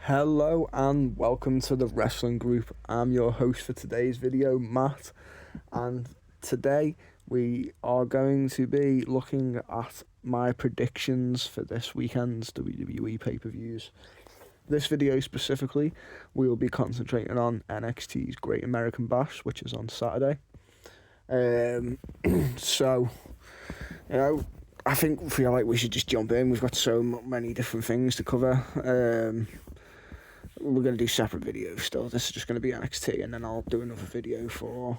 Hello and welcome to the Wrestling Group. I'm your host for today's video, Matt, and today we are going to be looking at my predictions for this weekend's WWE pay-per-views. This video specifically, we will be concentrating on NXT's Great American Bash, which is on Saturday. I feel like we should just jump in. We've got so many different things to cover. We're going to do separate videos still. This is just going to be NXT, and then I'll do another video for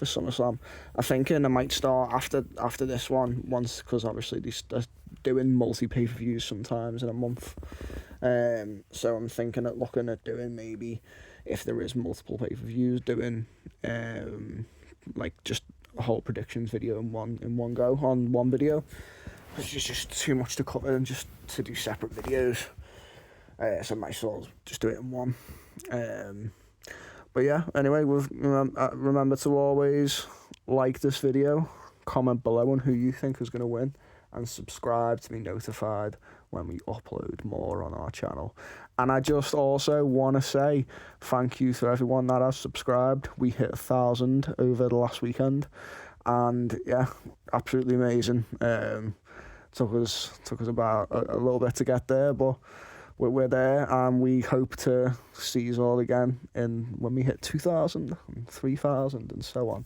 SummerSlam. I'm thinking I might start after this one once, because obviously they're doing multi-pay-per-views sometimes in a month. So I'm thinking at looking at doing, maybe if there is multiple pay-per-views, doing like just a whole predictions video in one go on one video. It's just too much to cover and just to do separate videos. So I might as well just do it in one. But yeah, anyway, remember to always like this video, comment below on who you think is going to win, and subscribe to be notified when we upload more on our channel. And I just also want to say thank you to everyone that has subscribed. We hit 1,000 over the last weekend, and yeah, absolutely amazing. Took us about a little bit to get there, but we're there, and we hope to see you all again when we hit 2,000 and 3,000 and so on.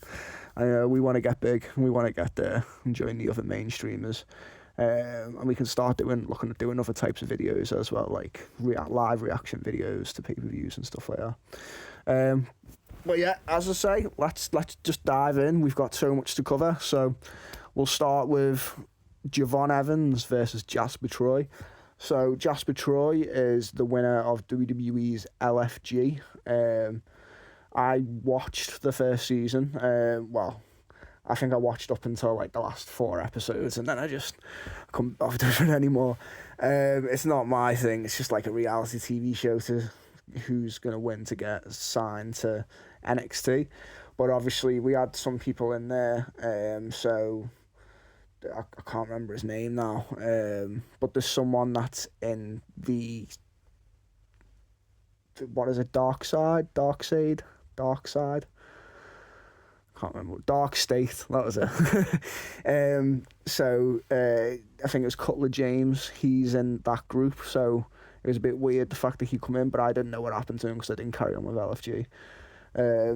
We want to get big, and we want to get there and join the other mainstreamers. And we can start looking at doing other types of videos as well, like live reaction videos to pay-per-views and stuff like that. But yeah, as I say, let's just dive in. We've got so much to cover, so we'll start with Javon Evans versus Jasper Troy. So Jasper Troy is the winner of WWE's LFG. I watched the first season. I think I watched up until like the last 4 episodes, and then I just couldn't bother doing it anymore. It's not my thing. It's just like a reality TV show to who's going to win to get signed to NXT. But obviously we had some people in there, so I can't remember his name now, but there's someone that's in what is it, Dark Side? Can't remember. Dark State, that was it. I think it was Cutler James, he's in that group, so it was a bit weird the fact that he come in, but I didn't know what happened to him because I didn't carry on with LFG.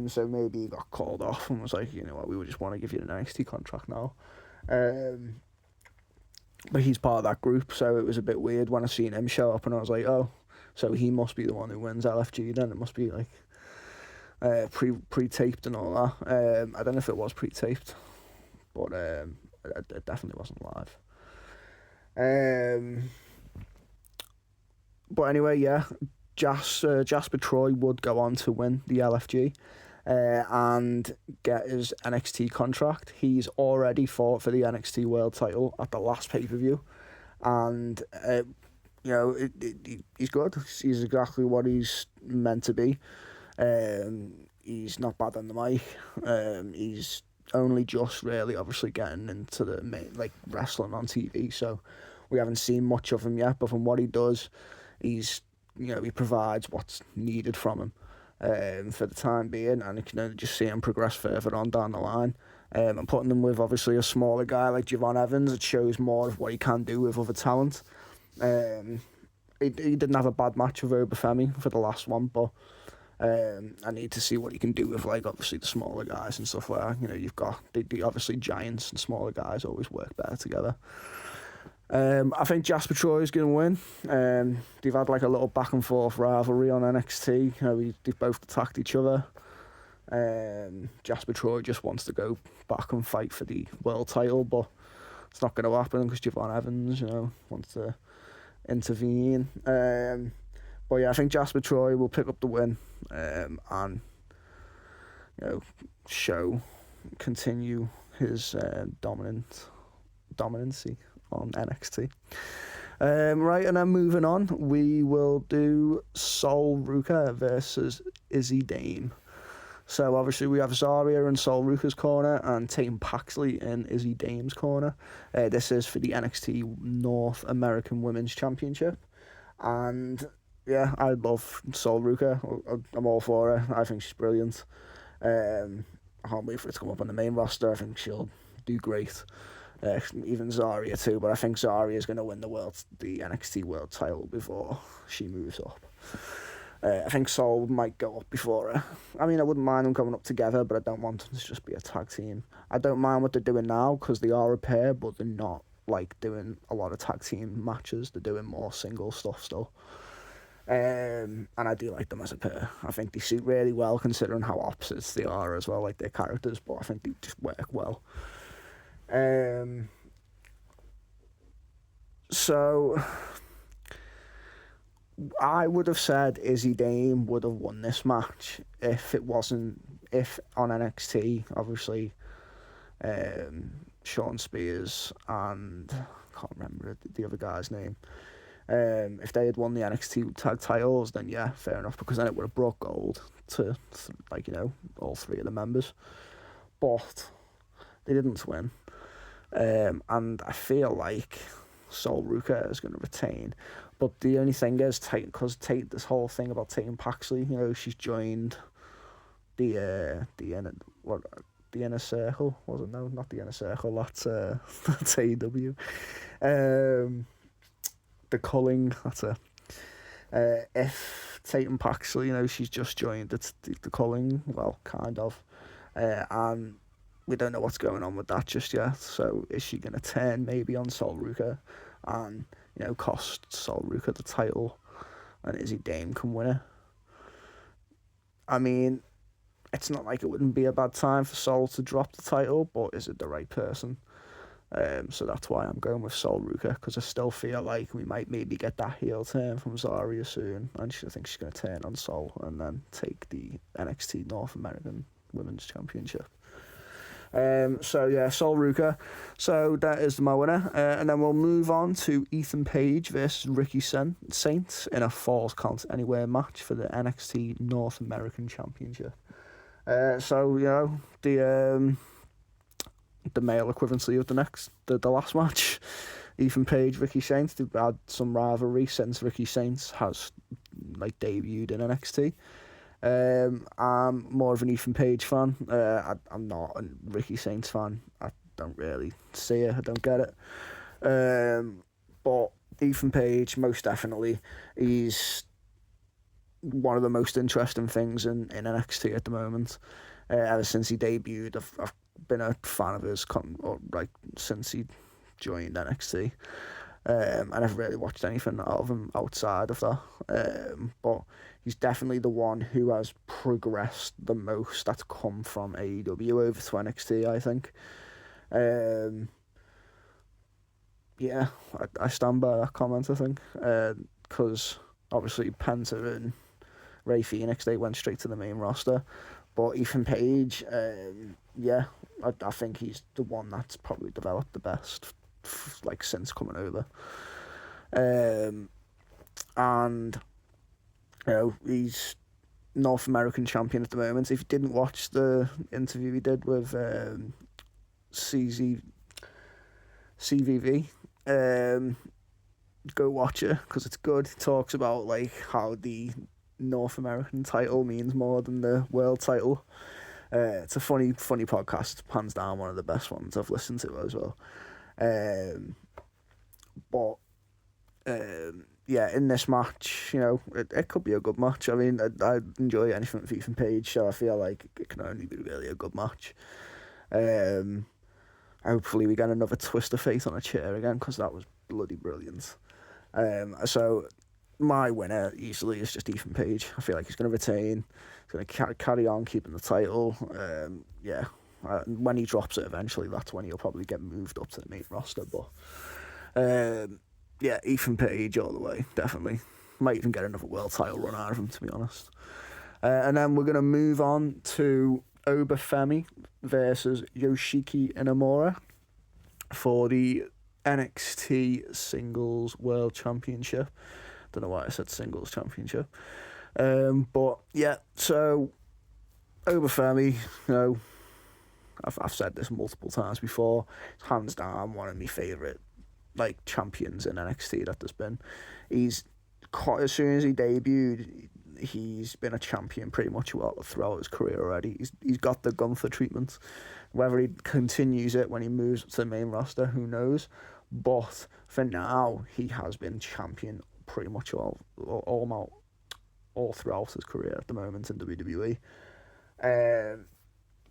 So maybe he got called off and was like, you know what, we would just want to give you an NXT contract now. But he's part of that group, so it was a bit weird when I seen him show up, and I was like, oh, so he must be the one who wins LFG then. It must be like pre-taped and all that. I don't know if it was pre-taped, but it definitely wasn't live. But anyway, yeah, Jasper Troy would go on to win the LFG and get his NXT contract. He's already fought for the NXT World title at the last pay-per-view, and he's good. He's exactly what he's meant to be. He's not bad on the mic. He's only just really obviously getting into the main, like, wrestling on TV, so we haven't seen much of him yet, but from what he does, he provides what's needed from him for the time being, and you can only just see him progress further on down the line. And putting them with obviously a smaller guy like Javon Evans, it shows more of what he can do with other talent. He didn't have a bad match with Obafemi for the last one, but I need to see what he can do with, like, obviously the smaller guys and stuff like that. You've got the obviously giants and smaller guys always work better together. I think Jasper Troy is going to win. They've had like a little back and forth rivalry on NXT. They've both attacked each other. Jasper Troy just wants to go back and fight for the world title, but it's not going to happen because Javon Evans, wants to intervene. But yeah, I think Jasper Troy will pick up the win and continue his dominancy on NXT. Right, and then moving on, we will do Sol Ruka versus Izzy Dame. So obviously we have Zarya in Sol Ruka's corner and Tatum Paxley in Izzy Dame's corner. This is for the NXT North American Women's Championship. And yeah, I love Sol Ruka. I'm all for her. I think she's brilliant. I can't wait for it to come up on the main roster. I think she'll do great. Even Zarya too, but I think Zarya is going to win the NXT World Title before she moves up. I think Sol might go up before her. I mean, I wouldn't mind them coming up together, but I don't want them to just be a tag team. I don't mind what they're doing now because they are a pair, but they're not like doing a lot of tag team matches. They're doing more single stuff still. And I do like them as a pair. I think they suit really well considering how opposites they are as well, like their characters, but I think they just work well. So I would have said Izzy Dame would have won this match if on NXT, obviously, Sean Spears and I can't remember the other guy's name. If they had won the NXT tag titles, then yeah, fair enough, because then it would have brought gold to all three of the members. But they didn't win. And I feel like Sol Ruka is going to retain. But the only thing is, because this whole thing about Tatum Paxley, she's joined the inner circle, was it? No, not the inner circle. That's AEW. The culling. That's it. If Tatum Paxley, she's just joined the culling. Well, kind of, and we don't know what's going on with that just yet. So is she going to turn maybe on Sol Ruka and, cost Sol Ruka the title, and Izzy Dame can win it? I mean, it's not like it wouldn't be a bad time for Sol to drop the title, but is it the right person? So that's why I'm going with Sol Ruka, because I still feel like we might maybe get that heel turn from Zarya soon, and I think she's going to turn on Sol and then take the NXT North American Women's Championship. So yeah, Sol Ruka. So that is my winner. And then we'll move on to Ethan Page versus Ricky Saints in a Falls Count Anywhere match for the NXT North American Championship. So the male equivalency of the last match, Ethan Page, Ricky Saints. They've had some rivalry since Ricky Saints has debuted in NXT. I'm more of an Ethan Page fan. I'm not a Ricky Saints fan. I don't really see it. I don't get it. But Ethan Page, most definitely, he's one of the most interesting things in NXT at the moment. Ever since he debuted, I've been a fan of his since he joined NXT. I never really watched anything out of him outside of that. But he's definitely the one who has progressed the most that's come from AEW over to NXT, I think. Yeah, I stand by that comment, I think. Because obviously Penta and Rey Fenix, they went straight to the main roster. But Ethan Page, I think he's the one that's probably developed the best since coming over. And he's North American champion at the moment. If you didn't watch the interview he did with CVV, go watch it because it's good. He talks about how the North American title means more than the world title. It's a funny podcast. Hands down one of the best ones I've listened to as well. In this match, it could be a good match. I mean, I enjoy anything with Ethan Page, so I feel like it can only be really a good match. Hopefully we get another twist of fate on a chair again, because that was bloody brilliant. So my winner easily is just Ethan Page. I feel like he's going to retain. He's going to carry on keeping the title. When he drops it eventually, that's when he'll probably get moved up to the main roster. But Ethan Page all the way, definitely. Might even get another world title run out of him, to be honest. And then we're going to move on to Obafemi versus Yoshiki Inamura for the NXT Singles World Championship. Don't know why I said Singles Championship. But yeah, so Obafemi, I've said this multiple times before. Hands down, one of my favourite champions in NXT that there's been. He's as soon as he debuted, he's been a champion pretty much throughout his career already. He's got the Gunther treatment. Whether he continues it when he moves to the main roster, who knows? But for now, he has been champion pretty much all throughout his career at the moment in WWE.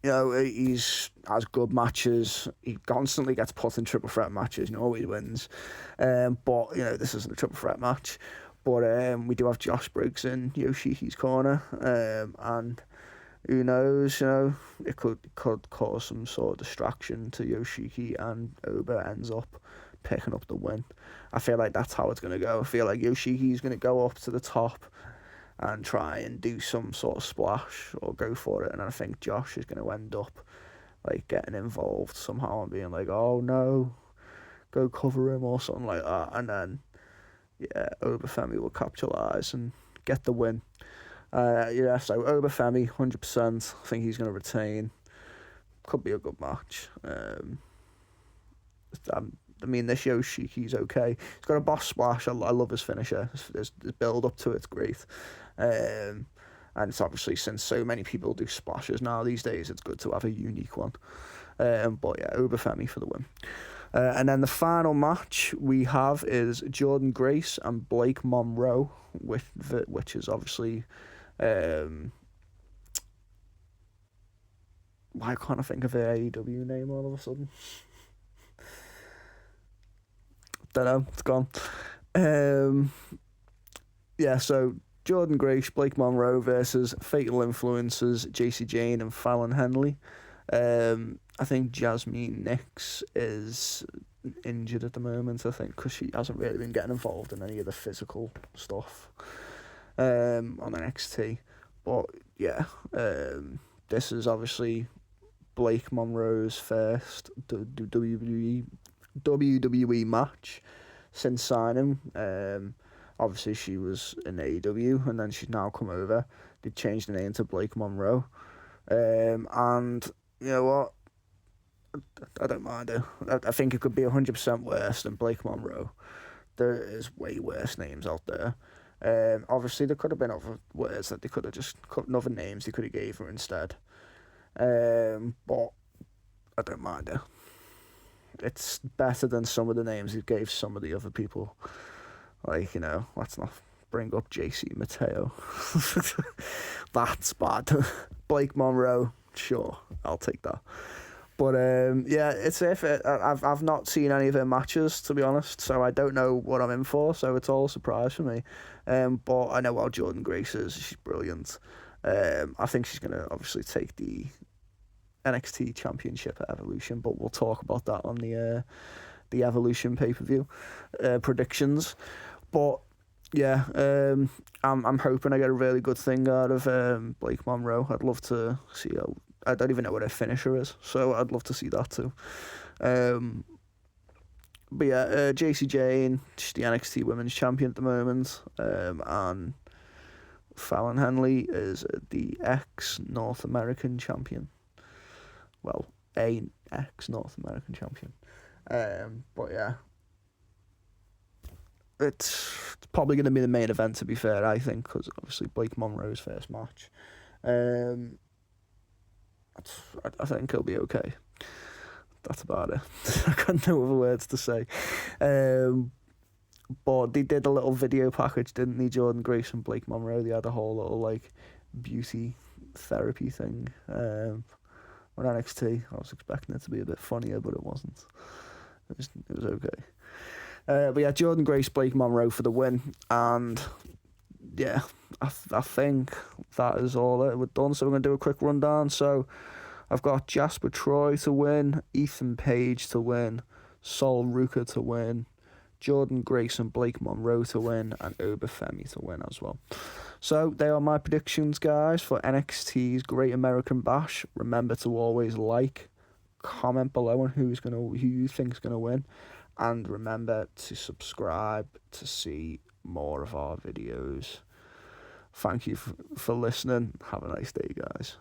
He's has good matches. He constantly gets put in triple threat matches. He always wins. But this isn't a triple threat match. But we do have Josh Briggs in Yoshiki's corner. And who knows? It could cause some sort of distraction to Yoshiki, and Oba ends up picking up the win. I feel like that's how it's gonna go. I feel like Yoshiki's gonna go up to the top and try and do some sort of splash or go for it, and I think Josh is going to end up getting involved somehow and being like, oh no, go cover him or something like that, and then Obafemi will capitalize and get the win. So Obafemi 100%. I think he's going to retain. Could be a good match. This Yoshiki's okay. He's got a boss splash. I love his finisher. His build up to it's great. And it's obviously, since so many people do splashes now these days, it's good to have a unique one. Obafemi for the win. And then the final match we have is Jordynne Grace and Blake Monroe, which is obviously... why can't I think of the AEW name all of a sudden? Don't know, it's gone. So Jordynne Grace, Blake Monroe versus Fatal Influences, JC Jane and Fallon Henley. I think Jasmine Nix is injured at the moment, I think, because she hasn't really been getting involved in any of the physical stuff on NXT. But this is obviously Blake Monroe's first WWE match since signing. Obviously she was in AEW and then she's now come over. They changed the name to Blake Monroe. And you know what? I don't mind it. I think it could be 100% worse than Blake Monroe. There is way worse names out there. Obviously there could have been other words that they could have just other names they could have gave her instead. But I don't mind it. It's better than some of the names he gave some of the other people. Let's not bring up JC Mateo. That's bad. Blake Monroe, sure, I'll take that. But it's I've not seen any of her matches, to be honest, so I don't know what I'm in for. So it's all a surprise for me. But I know how Jordynne Grace is. She's brilliant. I think she's gonna obviously take the NXT Championship at Evolution, but we'll talk about that on the Evolution pay-per-view predictions. But I'm hoping I get a really good thing out of Blake Monroe. I'd love to see how. I don't even know what her finisher is, so I'd love to see that too. JC Jane, she's the NXT Women's Champion at the moment, and Fallon Henley is the ex-North American Champion. Well, a ex-North American Champion. It's probably going to be the main event, to be fair, I think, because obviously Blake Monroe's first match. I think he'll be okay. That's about it. I got no other words to say. But they did a little video package, didn't they? Jordynne Grace and Blake Monroe. They had a whole little beauty therapy thing on NXT. I was expecting it to be a bit funnier, but it wasn't. It was okay. Jordynne Grace, Blake Monroe for the win, and I think that is all that we're done. So we're going to do a quick rundown. So I've got Jasper Troy to win, Ethan Page to win, Sol Ruka to win, Jordynne Grace and Blake Monroe to win, and Obafemi to win as well. So they are my predictions, guys, for NXT's Great American Bash. Remember to always comment below on who you think is gonna win, and remember to subscribe to see more of our videos. Thank you for listening. Have a nice day, guys.